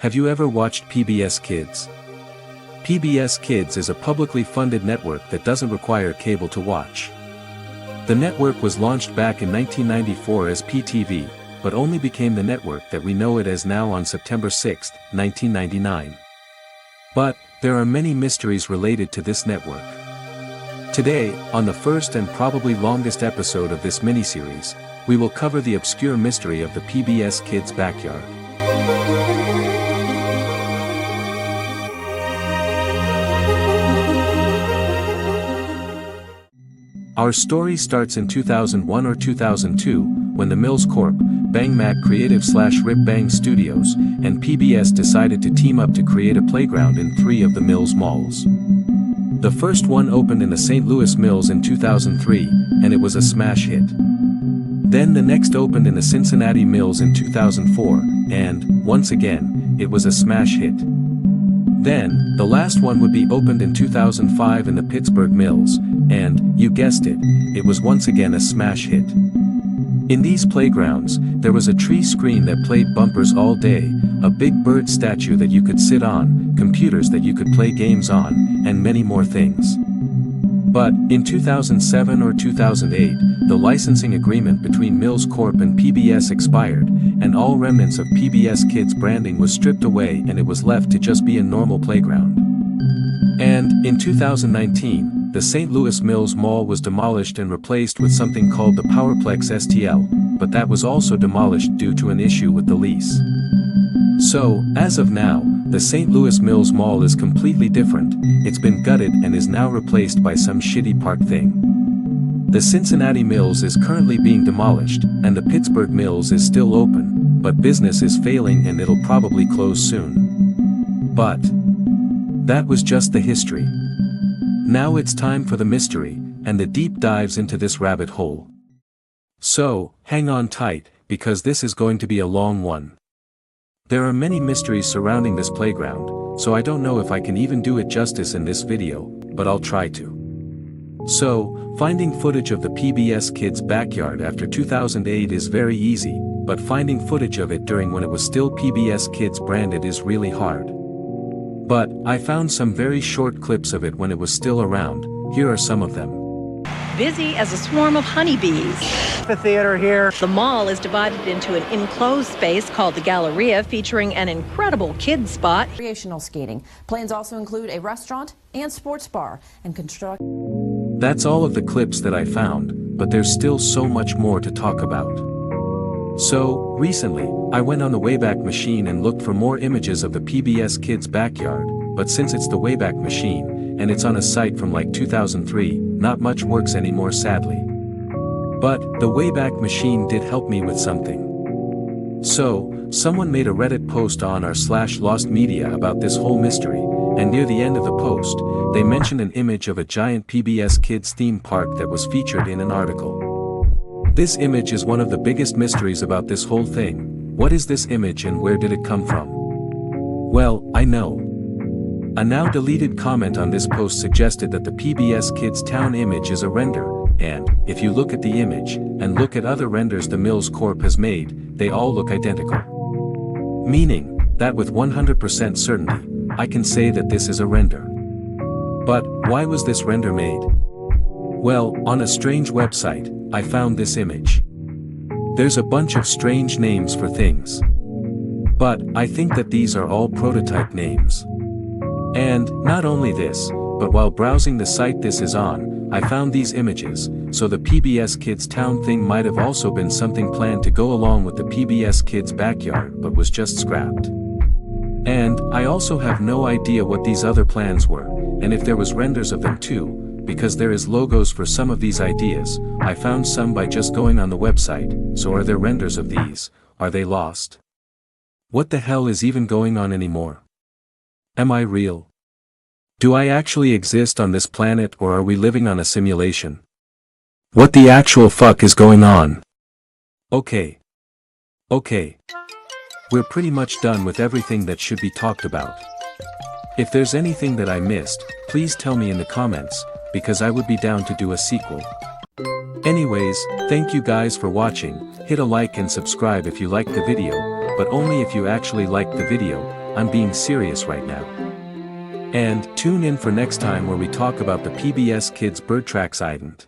Have you ever watched PBS Kids? PBS Kids is a publicly funded network that doesn't require cable to watch. The network was launched back in 1994 as PTV, but only became the network that we know it as now on September 6, 1999. But, there are many mysteries related to this network. Today, on the first and probably longest episode of this miniseries, we will cover the obscure mystery of the PBS Kids' backyard. Our story starts in 2001 or 2002, when the Mills Corp, Bang Mac Creative/Rip Bang Studios, and PBS decided to team up to create a playground in 3 of the Mills malls. The first one opened in the St. Louis Mills in 2003, and it was a smash hit. Then the next opened in the Cincinnati Mills in 2004, and, once again, it was a smash hit. Then, the last one would be opened in 2005 in the Pittsburgh Mills, and, you guessed it, it was once again a smash hit. In these playgrounds, there was a tree screen that played bumpers all day, a big bird statue that you could sit on, computers that you could play games on, and many more things. But, in 2007 or 2008, the licensing agreement between Mills Corp and PBS expired, and all remnants of PBS Kids branding was stripped away and it was left to just be a normal playground. And, in 2019, the St. Louis Mills Mall was demolished and replaced with something called the Powerplex STL, but that was also demolished due to an issue with the lease. So, as of now, the St. Louis Mills Mall is completely different, it's been gutted and is now replaced by some shitty park thing. The Cincinnati Mills is currently being demolished, and the Pittsburgh Mills is still open, but business is failing and it'll probably close soon. But that was just the history. Now it's time for the mystery, and the deep dives into this rabbit hole. So, hang on tight, because this is going to be a long one. There are many mysteries surrounding this playground, so I don't know if I can even do it justice in this video, but I'll try to. So, finding footage of the PBS Kids' backyard after 2008 is very easy, but finding footage of it during when it was still PBS Kids branded is really hard. But, I found some very short clips of it when it was still around. Here are some of them. Busy as a swarm of honeybees. The theater here. The mall is divided into an enclosed space called the Galleria, featuring an incredible kids spot. Recreational skating. Plans also include a restaurant and sports bar and construct. That's all of the clips that I found, but there's still so much more to talk about. So, recently, I went on the Wayback Machine and looked for more images of the PBS Kids' backyard, but since it's the Wayback Machine, and it's on a site from like 2003, not much works anymore sadly. But, the Wayback Machine did help me with something. So, someone made a Reddit post on r/lost media about this whole mystery, and near the end of the post, they mentioned an image of a giant PBS Kids theme park that was featured in an article. This image is one of the biggest mysteries about this whole thing. What is this image and where did it come from? Well, I know. A now deleted comment on this post suggested that the PBS Kids town image is a render, and, if you look at the image, and look at other renders the Mills Corp has made, they all look identical. Meaning, that with 100% certainty, I can say that this is a render. But, why was this render made? Well, on a strange website, I found this image. There's a bunch of strange names for things. But, I think that these are all prototype names. And, not only this, but while browsing the site this is on, I found these images, so the PBS Kids town thing might have also been something planned to go along with the PBS Kids backyard but was just scrapped. And, I also have no idea what these other plans were, and if there was renders of them too, because there is logos for some of these ideas. I found some by just going on the website, so are there renders of these? Are they lost? What the hell is even going on anymore? Am I real? Do I actually exist on this planet or are we living on a simulation? What the actual fuck is going on? Okay. We're pretty much done with everything that should be talked about. If there's anything that I missed, please tell me in the comments, because I would be down to do a sequel. Anyways, thank you guys for watching. Hit a like and subscribe if you liked the video, but only if you actually liked the video, I'm being serious right now. And tune in for next time where we talk about the PBS Kids Bird Tracks Ident.